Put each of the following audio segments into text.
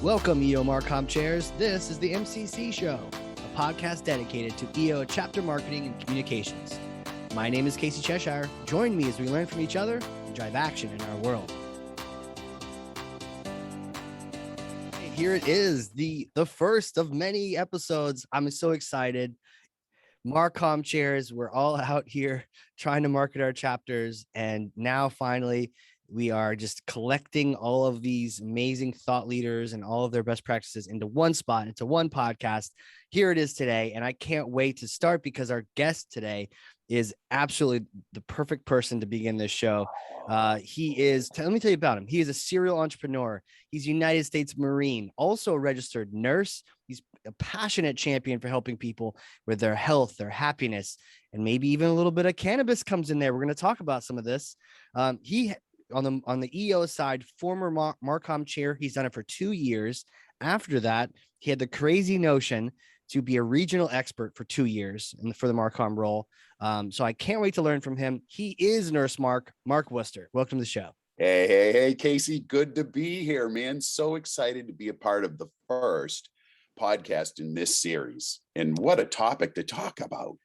Welcome, EO MarCom chairs. This is the MCC Show, a podcast dedicated to EO chapter marketing and communications. My name is Casey Cheshire. Join me as we learn from each other and drive action in our world. Here it is, the first of many episodes. I'm so excited. MarCom chairs, we're all out here trying to market our chapters, and now finally we are just collecting all of these amazing thought leaders and all of their best practices into one spot, into one podcast. Here it is today, and I can't wait to start because our guest today is absolutely the perfect person to begin this show. Let me tell you about him. He is a serial entrepreneur. He's a United States Marine, also a registered nurse. He's a passionate champion for helping people with their health, their happiness, and maybe even a little bit of cannabis comes in there. We're going to talk about some of this. He on the EO side, former MarCom chair. He's done it for 2 years. After that, he had the crazy notion to be a regional expert for 2 years for the MarCom role. So I can't wait to learn from him. He is Nurse Mark Worcester. Welcome to the show. Hey, Casey. Good to be here, man. So excited to be a part of the first podcast in this series. And what a topic to talk about.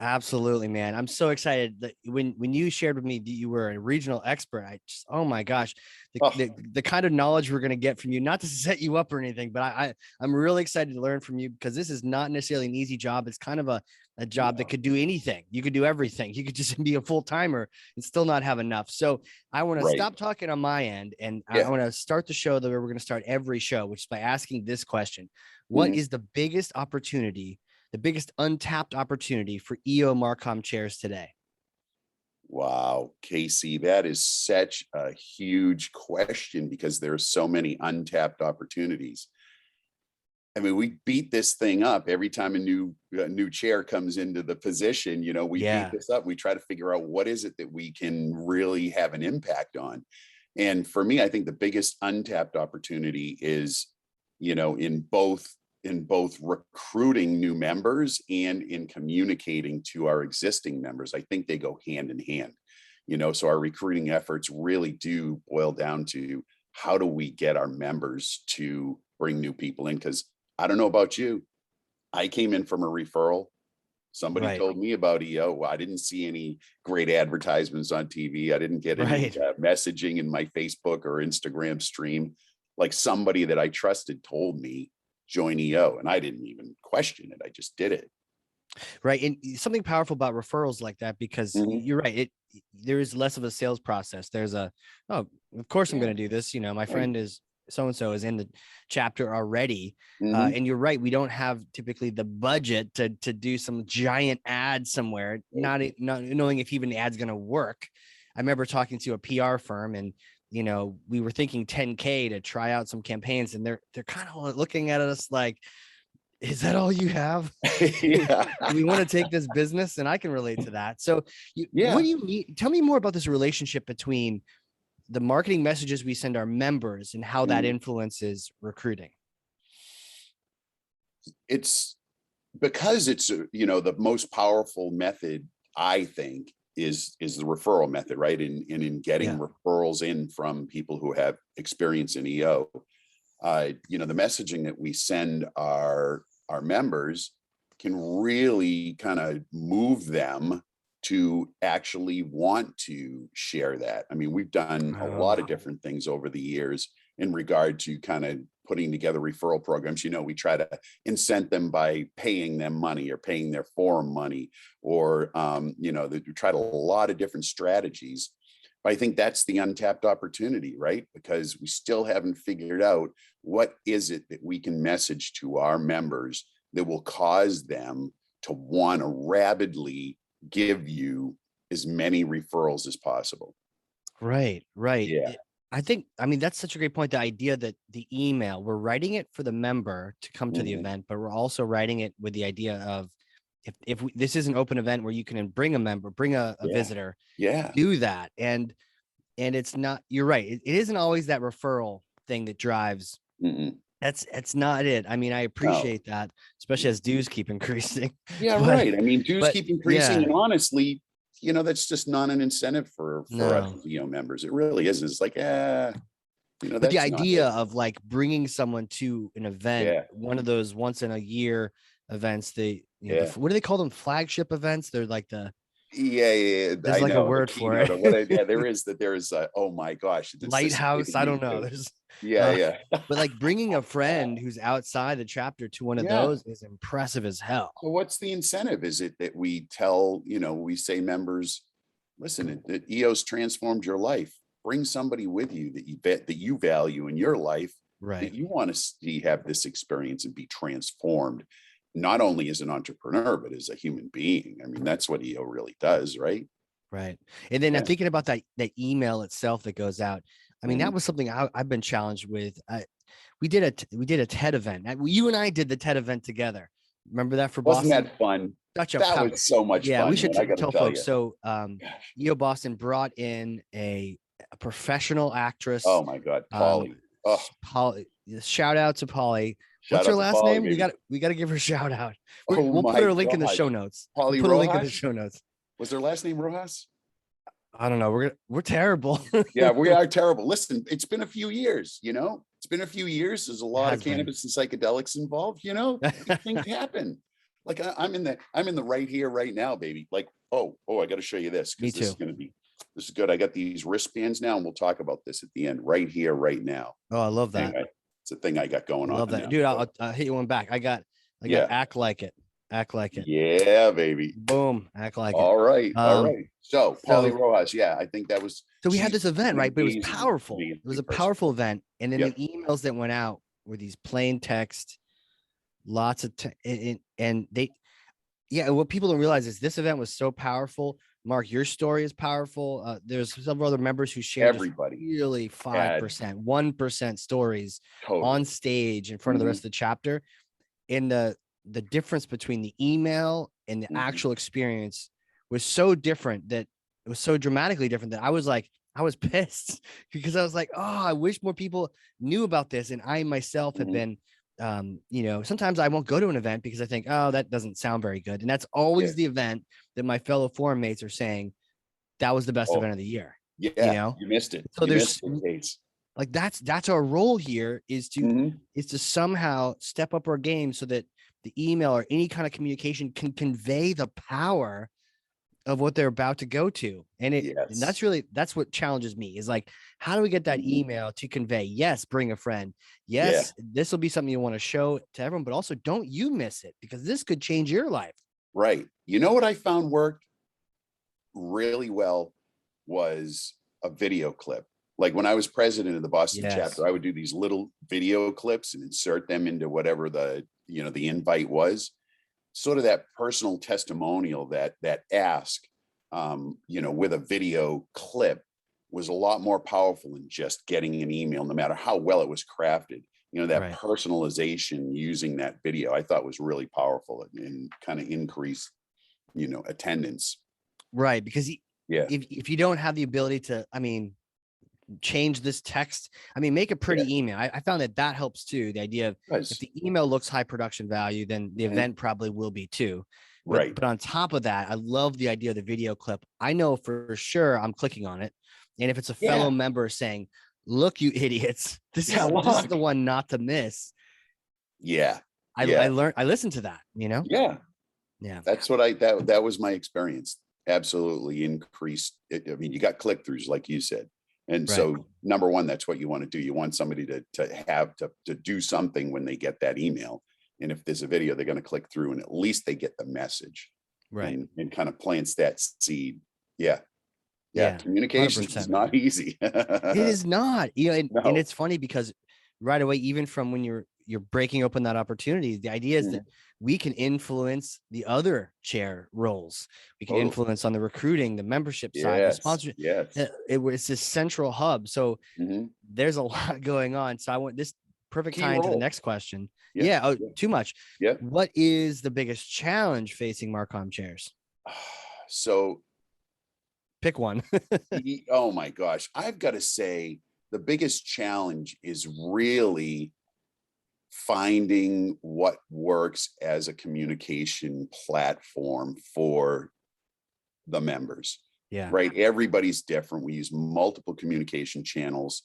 Absolutely, man. I'm so excited that when you shared with me that you were a regional expert, I just, oh my gosh, the kind of knowledge we're going to get from you, not to set you up or anything, but I'm really excited to learn from you because this is not necessarily an easy job. It's kind of a job that could do anything. You could do everything. You could just be a full timer and still not have enough. So I want to stop talking on my end. And I want to start the show the way we're going to start every show, which is by asking this question. What is the biggest opportunity, the biggest untapped opportunity for EO MarCom chairs today? Wow, Casey, that is such a huge question because there are so many untapped opportunities. I mean, we beat this thing up every time a new chair comes into the position. We beat this up. We try to figure out what is it that we can really have an impact on. And for me, I think the biggest untapped opportunity is, in both recruiting new members and in communicating to our existing members. I think they go hand in hand, so our recruiting efforts really do boil down to how do we get our members to bring new people in? Because I don't know about you, I came in from a referral. Somebody told me about EO. I didn't see any great advertisements on TV. I didn't get any messaging in my Facebook or Instagram stream. Like somebody that I trusted told me, join EO, and I didn't even question it. I just did it. Right. And something powerful about referrals like that, because you're right. There is less of a sales process. There's of course I'm going to do this. My friend is so-and-so is in the chapter already. And you're right. We don't have typically the budget to do some giant ad somewhere, not knowing if even the ad's going to work. I remember talking to a PR firm and we were thinking 10K to try out some campaigns, and they're kind of looking at us like, is that all you have? We want to take this business, and I can relate to that. So what do you need? Tell me more about this relationship between the marketing messages we send our members and how that influences recruiting. It's because it's, the most powerful method, I think, is the referral method, right? In getting referrals in from people who have experience in EO. The messaging that we send our members can really kind of move them to actually want to share that. I mean, we've done a lot of different things over the years in regard to kind of putting together referral programs. We try to incent them by paying them money or paying their forum money, or, we tried a lot of different strategies. But I think that's the untapped opportunity, right? Because we still haven't figured out what is it that we can message to our members that will cause them to want to rapidly give you as many referrals as possible. Right. Yeah. I mean, that's such a great point. The idea that the email, we're writing it for the member to come to the event, but we're also writing it with the idea of if this is an open event where you can bring a member, bring a visitor, do that. And it's not, you're right. It isn't always that referral thing that drives. That's not it. I mean, I appreciate that, especially as dues keep increasing. Right. I mean, dues keep increasing, and honestly, that's just not an incentive for us EO members. It really isn't. It's like, But the that's not idea it. of like bringing someone to an event, Yeah. one of those once in a year events, Yeah. what do they call them? Flagship events. They're like Yeah. there's I like a know the word for keynote it. of what there is oh my gosh, it's this way Lighthouse. to I use don't know. it. There's, Yeah. uh, Yeah. but like bringing a friend who's outside the chapter to one of Yeah. those is impressive as hell. So what's the incentive? Is it that we tell, we say members, listen, that EOS transformed your life. Bring somebody with you that you value in your life, Right. that you want to see have this experience and be transformed, not only as an entrepreneur, but as a human being. I mean, that's what EO really does, right? Right. And then I'm Yeah. thinking about that email itself that goes out. I mean, that Mhm. was something I've been challenged with. We did a TED event. You and I did the TED event together. Remember that for Wasn't Boston? that fun? Such a That power. was so much Yeah, we fun, should man. I got to tell tell folks. you. So, Gosh. EO Boston brought in a professional actress. Oh my God, Um, Polly. Oh, Polly, shout out to Polly. shout What's her out to last Polly, name? We baby. got to give her a shout out. Oh We'll put my her link in the show gosh. notes. We'll Polly put a link in the Rojas? show notes. Was her last name Rojas? I don't know. We're terrible. Yeah, we are terrible. Listen, it's been a few years, it's been a few years. There's a lot of Has been. cannabis and psychedelics involved, these things happen. Like I'm in the right here, right now, baby. Like, oh, I got to show you this Me because too. this is good. I got these wristbands now, and we'll talk about this at the end, right here, right now. Oh, I love that. Anyway, it's a thing I got going on Love that, now. dude. So, I'll hit you one back. I got yeah, act like it. Act like it. yeah, baby. Boom. Act like it. All right. So, Polly So Rojas, yeah, I think that was. so we had this She's event, an right? But it was amazing, powerful. It was amazing a person. powerful event. And then Yep. the emails that went out were these plain text, lots of and they what people don't realize is this event was so powerful. Mark, your story is powerful. There's several other members who shared Everybody really 5%, 1% stories totally on stage in front of the rest of the chapter. And the difference between the email and the actual experience was so different that it was so dramatically different that I was pissed because I was like, oh, I wish more people knew about this. And I myself have been, sometimes I won't go to an event because I think, oh, that doesn't sound very good. And that's always the event that my fellow forum mates are saying that was the best event of the year. Yeah, you missed it. So there's Case. like that's our role here is to somehow step up our game so that the email or any kind of communication can convey the power of what they're about to go to. And and that's what challenges me is like, how do we get that email to convey, yes, bring a friend. Yes, this will be something you want to show to everyone, but also don't you miss it because this could change your life. Right. You know what I found worked really well was a video clip. Like when I was president of the Boston chapter, I would do these little video clips and insert them into whatever the invite was. Sort of that personal testimonial, that ask, with a video clip was a lot more powerful than just getting an email, no matter how well it was crafted. That personalization using that video, I thought was really powerful and kind of increased, attendance. Right. Because if you don't have the ability to, change this text, make a pretty email. I found that helps too. The idea of if the email looks high production value, then the event probably will be too. But on top of that, I love the idea of the video clip. I know for sure I'm clicking on it. And if it's a fellow member saying, look, you idiots, this is the one not to miss. I learned, I listened to that, Yeah. That's what that was my experience. Absolutely increased. You got click-throughs, like you said. And so number one, that's what you want to do. You want somebody to do something when they get that email. And if there's a video, they're going to click through and at least they get the message. And kind of plants that seed. Yeah. Communication is not easy. It is not, and it's funny because right away, even from when you're breaking open that opportunity, the idea is that we can influence the other chair roles. We can influence on the recruiting, the membership side, the sponsorship. It's this central hub. So there's a lot going on. So I want this perfect tie into the next question. Too much. What is the biggest challenge facing MarCom chairs? So pick one. Oh my gosh. I've got to say the biggest challenge is really finding what works as a communication platform for the members. Right. Everybody's different. We use multiple communication channels.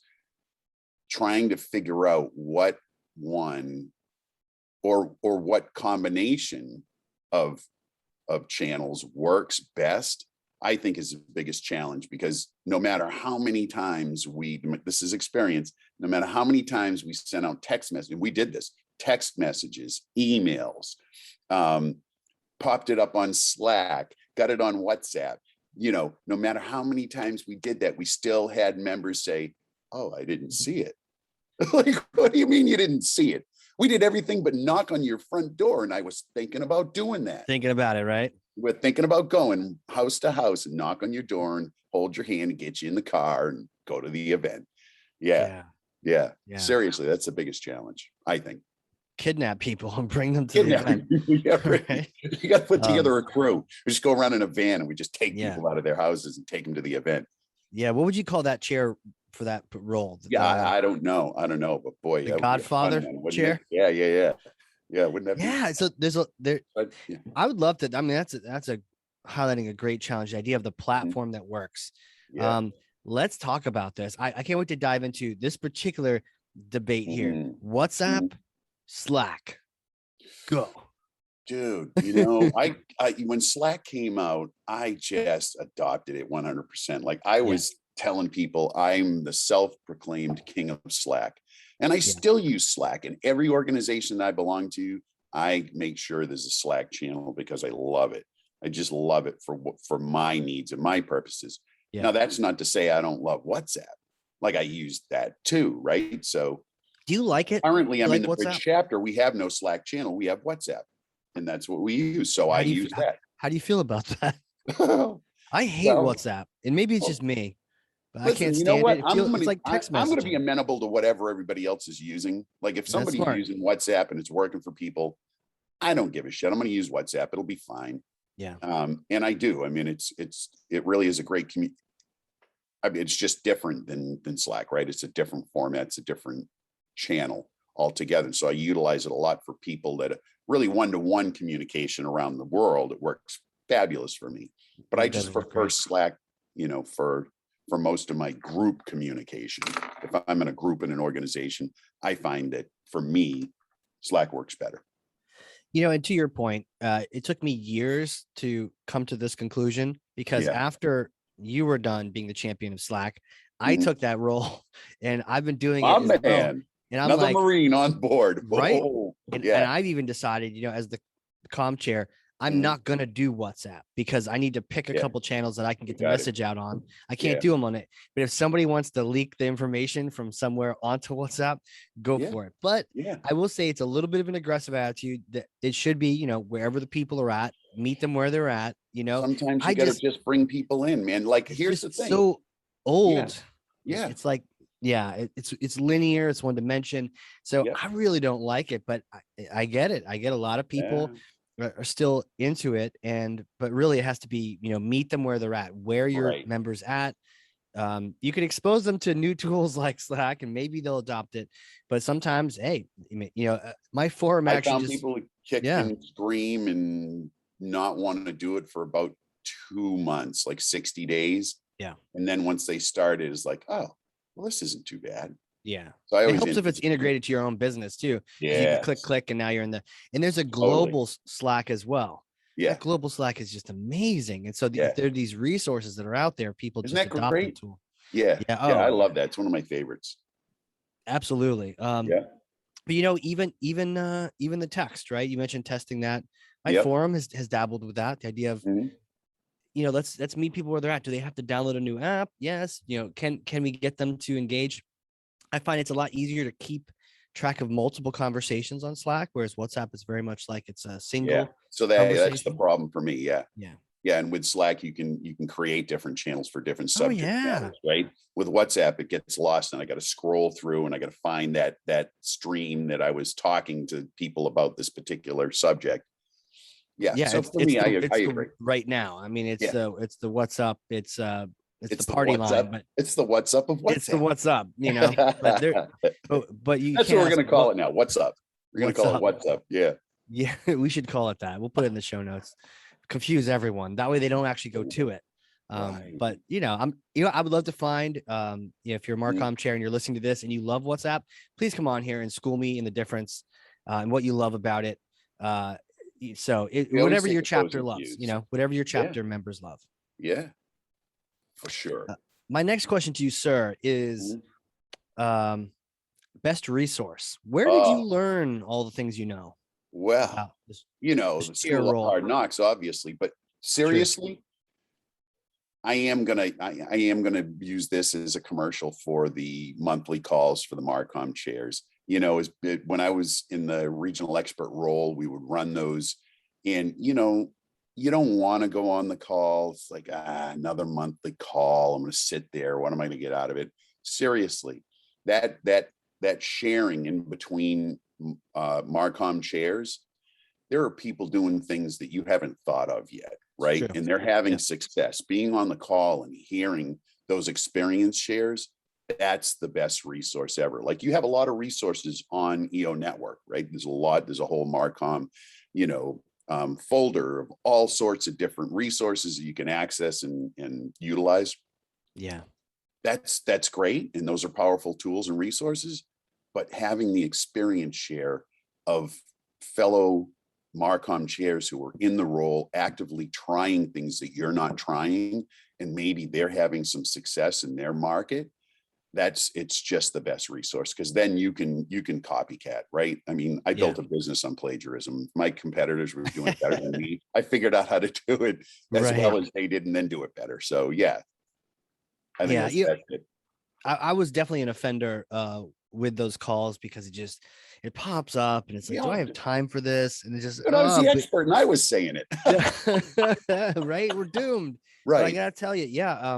trying to figure out what one or what combination of channels works best, I think is the biggest challenge, because no matter how many times this is experience, no matter how many times we sent out text messages, we did this, text messages, emails, popped it up on Slack, got it on WhatsApp, no matter how many times we did that, we still had members say, oh, I didn't see it. Like, what do you mean you didn't see it? We did everything but knock on your front door. And I was thinking about doing that. Thinking about it, right? We're thinking about going house to house and knock on your door and hold your hand and get you in the car and go to the event. Yeah. Seriously, that's the biggest challenge, I think. Kidnap people and bring them to the event. Right? You got to put together a crew. We just go around in a van and we just take people out of their houses and take them to the event. Yeah. What would you call that chair for that role? I don't know. But boy, the Godfather chair. Yeah, wouldn't that be? Yeah, so I would love to. I mean, that's a highlighting a great challenge, the idea of the platform that works. Let's talk about this. I can't wait to dive into this particular debate here. WhatsApp, Slack, go. Dude, I when Slack came out, I just adopted it 100%. Like I was telling people, I'm the self-proclaimed king of Slack. And I still use Slack. In every organization that I belong to, I make sure there's a Slack channel because I love it. I just love it for my needs and my purposes. Now, that's not to say I don't love WhatsApp. Like I use that too, right? So do you like it? Currently, I'm in the bridge chapter. We have no Slack channel. We have WhatsApp. And that's what we use. So I use that. How do you feel about that? I hate WhatsApp. And maybe it's just me. But I can't stand it. It's like text messaging. I'm going to be amenable to whatever everybody else is using. Like if somebody's using WhatsApp and it's working for people, I don't give a shit. I'm going to use WhatsApp. It'll be fine. Yeah. And I do. I mean, it really is a great community. I mean, it's just different than Slack, right? It's a different format. It's a different channel altogether. So I utilize it a lot for people that really one-to-one communication around the world. It works fabulous for me. But I just prefer Slack, for most of my group communication. If I'm in a group in an organization, I find that for me, Slack works better. And to your point, it took me years to come to this conclusion because after you were done being the champion of Slack, I took that role and I've been doing it. Man. Well. And I'm another Marine on board. Right. And I've even decided, as the comm chair, I'm not going to do WhatsApp because I need to pick a couple channels that I can get the message out on. I can't do them on it. But if somebody wants to leak the information from somewhere onto WhatsApp, go for it. But I will say it's a little bit of an aggressive attitude that it should be, wherever the people are at, meet them where they're at, Sometimes you got to just bring people in, man. Like, here's the thing. So old. Yeah. It's like, it's linear. It's one dimension. So I really don't like it, but I get it. I get a lot of people are still into it, but really it has to be, meet them where they're at, where your members at. You can expose them to new tools like Slack and maybe they'll adopt it. But sometimes, my forum I actually found people kick and scream and not want to do it for about 2 months, like 60 days. Yeah. And then once they start, it is like, oh, well, this isn't too bad. Yeah. So it helps if it's integrated to your own business too. You can click, and now you're in and there's a global Slack as well. Yeah. That global Slack is just amazing. And so there are these resources that are out there. People Isn't just that adopt great? the tool. Yeah. I love that. It's one of my favorites. Absolutely. But even the text, right? You mentioned testing that. My forum has dabbled with that. The idea of, let's meet people where they're at. Do they have to download a new app? Yes. Can we get them to engage? I find it's a lot easier to keep track of multiple conversations on Slack, whereas WhatsApp is very much like it's a single. Yeah. So that's the problem for me. Yeah. Yeah. Yeah. And with Slack, you can create different channels for different subject matters, right? With WhatsApp, it gets lost and I got to scroll through and I got to find that stream that I was talking to people about this particular subject. Yeah. So for me, I agree. Right now, I mean, it's the WhatsApp. It's the party line, but it's the WhatsApp of WhatsApp. It's the WhatsApp, but you. That's what we're going to call it now. What's up? We're going to call it WhatsApp. Yeah. Yeah, we should call it that. We'll put it in the show notes. Confuse everyone. That way they don't actually go to it. Right. But I would love to find, if you're a Marcom chair and you're listening to this and you love WhatsApp, please come on here and school me in the difference, and what you love about it. We always Whatever take your chapter opposing loves, views. whatever your Yeah. chapter members love. Yeah, for sure. My next question to you, sir, is, Mhm. best resource. Where did you Oh, learn all the things you know well, about this the chair school of role? hard knocks, obviously, but True. seriously, I am gonna use this as a commercial for the monthly calls for the Marcom chairs. When I was in the regional expert role, we would run those, and you don't want to go on the call. It's like, another monthly call. I'm going to sit there. What am I going to get out of it? Seriously, that sharing in between Marcom chairs, there are people doing things that you haven't thought of yet, It's right? true. And they're having Yeah. success. Being on the call and hearing those experience shares, that's the best resource ever. Like, you have a lot of resources on EO Network, right? There's a whole Marcom, folder of all sorts of different resources that you can access and utilize. Yeah. That's great. And those are powerful tools and resources. But having the experience share of fellow Marcom chairs who are in the role, actively trying things that you're not trying, and maybe they're having some success in their market, it's just the best resource, because then you can copycat, right? I mean, I Yeah. built a business on plagiarism. My competitors were doing it better than me. I figured out how to do it as Right. well as they did, and then do it better. So yeah, I think Yeah. that's it. I was definitely an offender with those calls, because it pops up and it's like, do I Yeah, have time for this? And it's just, and I was the but expert and I was saying it. yeah, right. We're doomed. But I Right. gotta tell you, yeah.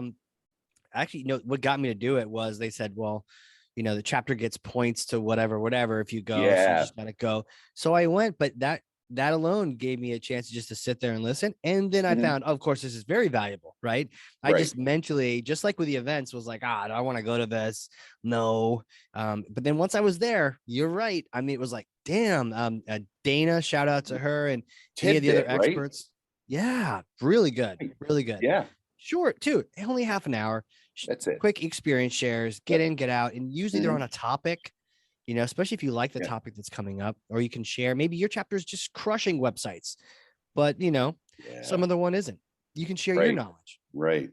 Actually, what got me to do it was they said, well, the chapter gets points to whatever if you go, so you Yeah. just gotta go. So I went, but that alone gave me a chance just to sit there and listen. And then I Mhm. found, of course, this is very valuable, right? I Right. just mentally, just like with the events, was like, do I want to go to this? No. But then once I was there, you're right. I mean, it was like, damn. Dana, shout out to her, and any of the other Tidbit, right? experts. Yeah, really good, really good. Yeah, Short too, only half an hour. that's it. Quick experience shares, get Yep. in, get out, and usually they're on Mhm. a topic, especially if you like the Yeah. topic that's coming up, or you can share. Maybe your chapter is just crushing websites, but some Yeah. other one isn't. You can share your Right. knowledge. Right.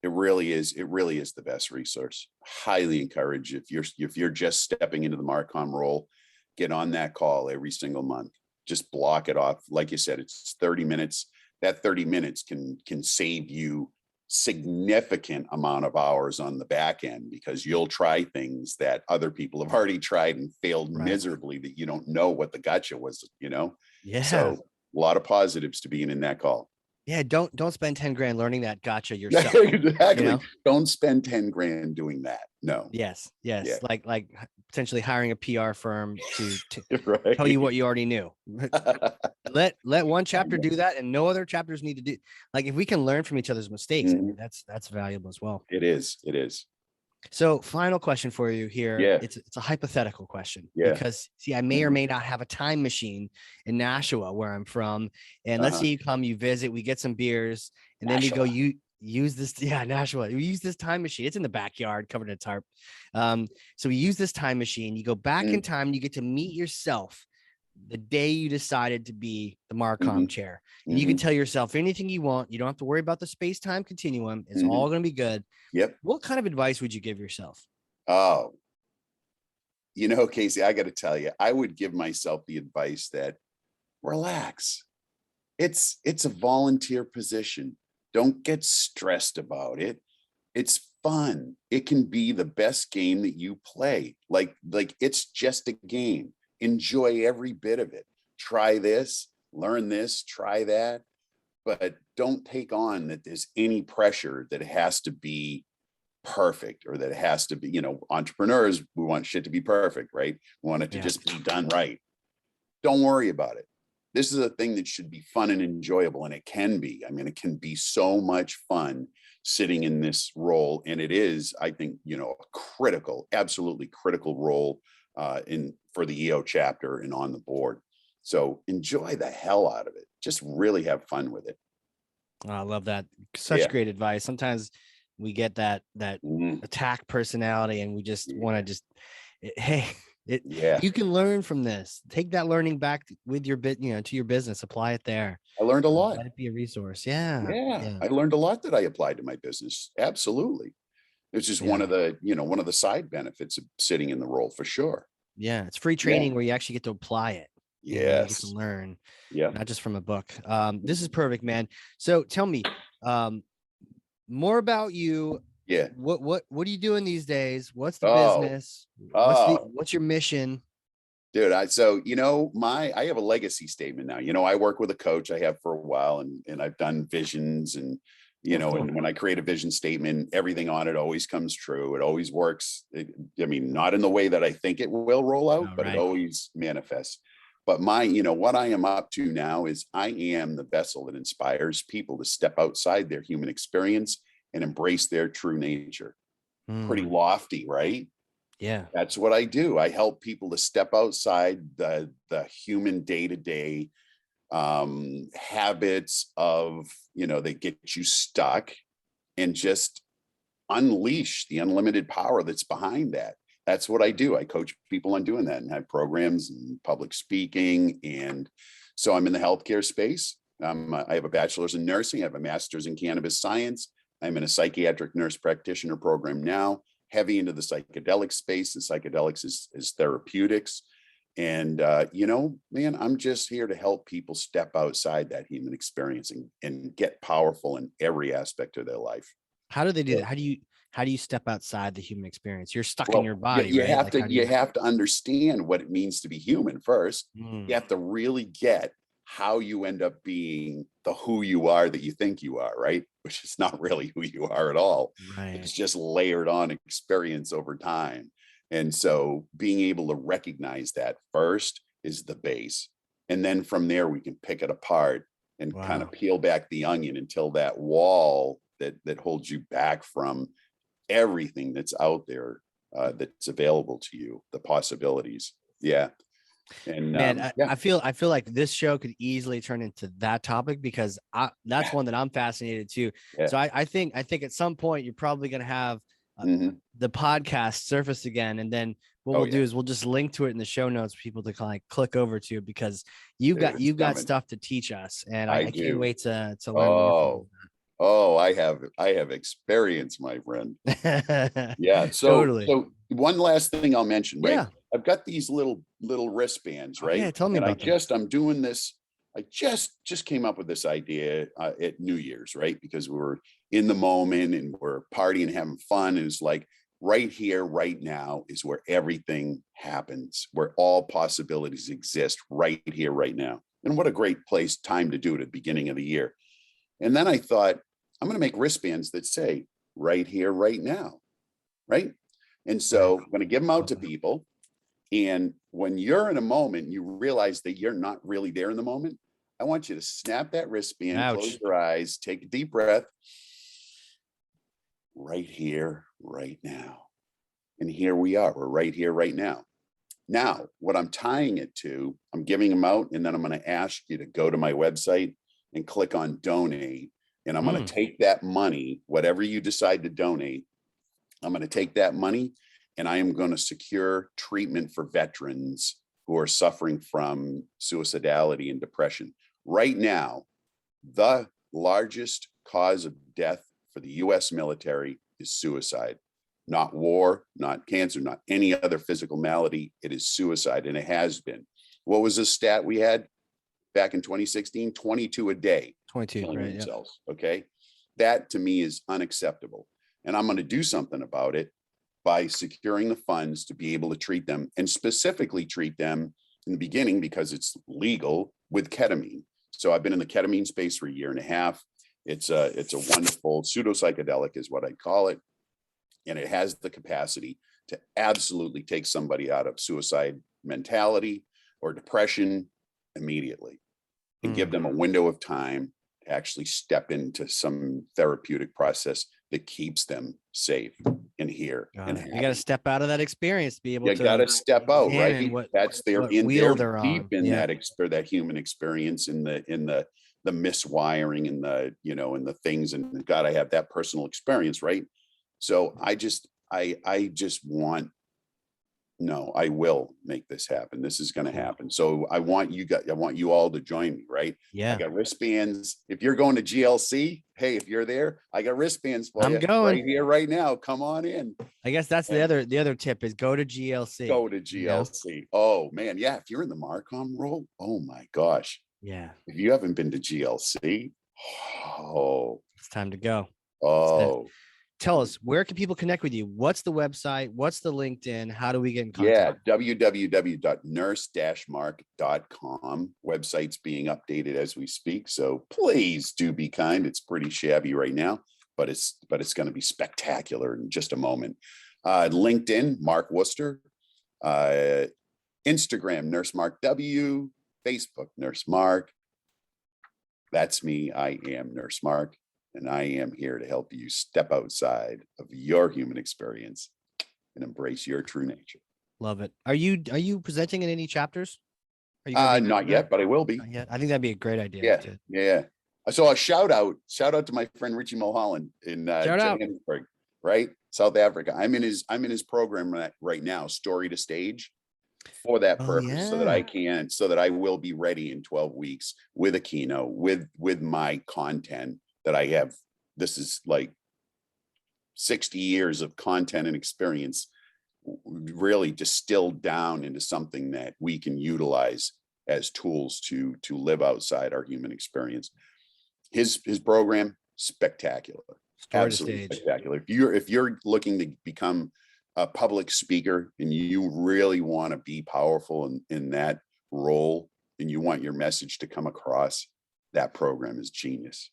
It really is. It really is the best resource. Highly encourage, if you're just stepping into the MarCom role, get on that call every single month. Just block it off. Like you said, it's 30 minutes. That 30 minutes can save you significant amount of hours on the back end, because you'll try things that other people have already tried and failed Right. miserably, that you don't know what the gotcha was. Yeah. So a lot of positives to being in that call. Yeah. Don't spend 10 grand learning that gotcha yourself. Exactly. Don't spend 10 grand doing that. No. Yes. Yeah. Like potentially hiring a PR firm to Right. tell you what you already knew. Let one chapter do that, and no other chapters need to do. Like, if we can learn from each other's mistakes, I mean, Mhm. that's valuable as well. It is. It is. So, final question for you here. Yeah. It's a hypothetical question, Yeah. because see, I may or may not have a time machine in Nashua, where I'm from, and let's say you come, you visit, we get some beers, and then we go, Nashua. you use this, yeah, Nashua. We use this time machine. It's in the backyard, covered in a tarp. So we use this time machine. You go back in time, and you get to meet yourself the day you decided to be the Marcom Mhm. chair. And you can tell yourself anything you want. You don't have to worry about the space-time continuum. It's all going to be good. Yep. What kind of advice would you give yourself? Oh, Casey, I got to tell you, I would give myself the advice that relax. It's a volunteer position. Don't get stressed about it. It's fun. It can be the best game that you play. Like it's just a game. Enjoy every bit of it. Try this, learn this, try that, but don't take on that there's any pressure that it has to be perfect, or that it has to be, entrepreneurs, we want shit to be perfect, right? We want it to just be done right. Don't worry about it. This is a thing that should be fun and enjoyable, and it can be. I mean, it can be so much fun sitting in this role, and it is, I think, a critical, absolutely critical role for the EO chapter and on the board. So enjoy the hell out of it. Just really have fun with it. Oh, I love that. Such Yeah. great advice. Sometimes we get that Mhm. attack personality and we just want to Yeah. just hey, Yeah. you can learn from this. Take that learning back with your bit, to your business, apply it there. I learned a lot. Let it be a resource. Yeah. Yeah. Yeah. I learned a lot that I applied to my business. Absolutely. It's just Yeah. one of the side benefits of sitting in the role for sure. Yeah. It's free Yeah. training where you actually get to apply it. You get to Yes. learn, Yeah. not just from a book. This is perfect, man. So tell me, um, more about you. Yeah. What are you doing these days? What's the Oh, business? oh, What's your mission? dude. I have a legacy statement now. I work with a coach I have for a while, and I've done visions, and Oh, cool. and when I create a vision statement, everything on it always comes true. It always works. I mean, not in the way that I think it will roll out, All but it right. always manifests. But what I am up to now is I am the vessel that inspires people to step outside their human experience and embrace their true nature. Pretty Hmm. lofty, right? Yeah. That's what I do. I help people to step outside the human day-to-day habits of, that get you stuck, and just unleash the unlimited power that's behind that. That's what I do. I coach people on doing that and have programs and public speaking. And so I'm in the healthcare space. I have a bachelor's in nursing. I have a master's in cannabis science. I'm in a psychiatric nurse practitioner program now, heavy into the psychedelic space, and psychedelics is therapeutics. And, man, I'm just here to help people step outside that human experience and get powerful in every aspect of their life. How do they do that? So, How do you step outside the human experience? You're stuck in well, your you, body, you right? have Like, to how do you you? have to understand what it means to be human first. You Mm, have to really get how you end up being the who you are that you think you are, right? Which is not really who you are at all. right. It's just layered on experience over time. And so being able to recognize that first is the base. And then from there, we can pick it apart and kind of Wow. peel back the onion until that wall that holds you back from everything that's out there, that's available to you, the possibilities. Yeah. And Man, yeah, I feel like this show could easily turn into that topic because that's one that I'm fascinated too. yeah. So I think at some point you're probably gonna have uh, Hmm. the podcast surface again, and then what Oh we'll do yeah, is we'll just link to it in the show notes for people to kind of like click over to because dude, it's you've got coming. stuff to teach us, and I I can't do. wait to learn more from Oh, oh, I have experience, my friend. you. Yeah. So Totally. so one last thing I'll mention, right? Yeah. I've got these little wristbands, Oh yeah. right? Tell me And about them. I'm doing this. I just came up with this idea at New Year's, right? Because we were in the moment and we're partying, having fun, and it's like right here, right now is where everything happens, where all possibilities exist, right here, right now. And what a great time to do it at the beginning of the year. And then I thought, I'm going to make wristbands that say right here, right now, right? And Right. so I'm going to give them out Love to that. people. And when you're in a moment, you realize that you're not really there in the moment. I want you to snap that wristband, close Ouch. your eyes, take a deep breath, right here, right now. And here we are. We're right here, right now. Now, what I'm tying it to, I'm giving them out, and then I'm going to ask you to go to my website and click on donate. And I'm going Mm, to take that money, whatever you decide to donate, I'm going to take that money and I am going to secure treatment for veterans who are suffering from suicidality and depression. Right now, the largest cause of death for the US military is suicide. Not war, not cancer, not any other physical malady. It is suicide, and it has been. What was the stat we had back in 2016? 22 a day 22. killing Right. Yeah. themselves. Okay. That to me is unacceptable. And I'm going to do something about it by securing the funds to be able to treat them, and specifically treat them in the beginning because it's legal with ketamine. So I've been in the ketamine space for a year and a half. It's a wonderful pseudo psychedelic is what I call it. And it has the capacity to absolutely take somebody out of suicide mentality or depression immediately, and give Mm. them a window of time to actually step into some therapeutic process that keeps them safe and here and Got it. You got to happy. step out of that experience to be able You got to to step out, right? examine That's what wheel they're they're deep on. in Yeah. that human experience in the miswiring and and the things, and God, I have that personal experience, right? So I just want, no, I will make this happen. This is going to happen. So I want you all to join me, right? Yeah. I got wristbands. If you're going to GLC, hey, if you're there, I got wristbands for I'm you going right here, right now. Come on in. I guess that's the other tip is go to GLC. Go to GLC. Oh man. Yeah. If you're in the MarCom role, oh my gosh. Yeah. If you haven't been to GLC, oh, it's time to go. Oh, tell us, where can people connect with you? What's the website? What's the LinkedIn? How do we get in contact? Yeah, www.nurse-mark.com. Website's being updated as we speak, so please do be kind. It's pretty shabby right now, but it's going to be spectacular in just a moment. LinkedIn, Mark Worcester. Instagram, Nurse Mark W. Facebook, Nurse Mark. That's me. I am Nurse Mark. And I am here to help you step outside of your human experience and embrace your true nature. Love it. Are you presenting in any chapters? Are you not yet, but I will be. Yeah, I think that'd be a great idea. Yeah, yeah. So a shout out to my friend Richie Mulholland in Johannesburg, right, South Africa. I'm in his program right now, Story to Stage, for that purpose, so that I will be ready in 12 weeks with a keynote, with my content that I have. This is like 60 years of content and experience really distilled down into something that we can utilize as tools to live outside our human experience. His program, spectacular. Absolutely spectacular. If you're looking to become a public speaker and you really want to be powerful in that role, and you want your message to come across, that program is genius.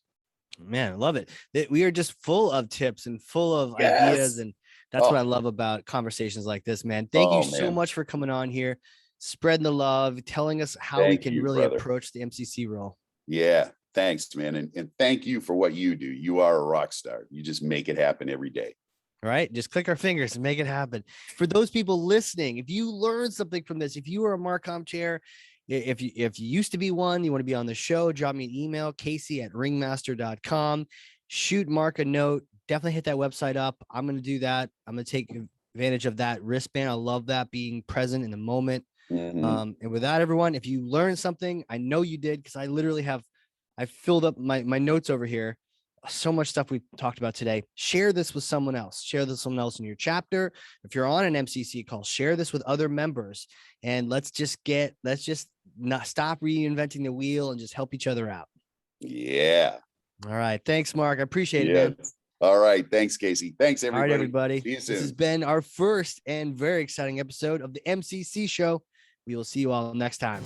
Man, I love it. We are just full of tips and full of ideas, and that's what I love about conversations like this, man. Thank you so much for coming on here, spreading the love, telling us how we can really approach the MCC role. Yeah, thanks, man. And thank you for what you do. You are a rock star. You just make it happen every day. All right, just click our fingers and make it happen. For those people listening, if you learned something from this, if you are a MarCom chair, if you used to be one, you want to be on the show, drop me an email, casey@ringmaster.com. Shoot Mark a note. Definitely hit that website up. I'm going to do that. I'm going to take advantage of that wristband. I love that, being present in the moment. And with that, everyone, if you learned something, I know you did, because I literally I filled up my notes over here. So much stuff we talked about today. Share this with someone else. Share this with someone else in your chapter. If you're on an MCC call, share this with other members, and let's just not stop reinventing the wheel and just help each other out. Yeah. All right. Thanks, Mark. I appreciate it, man. All right. Thanks, Casey. Thanks, everybody. All right, everybody. See you soon. This has been our first and very exciting episode of the MCC Show. We will see you all next time.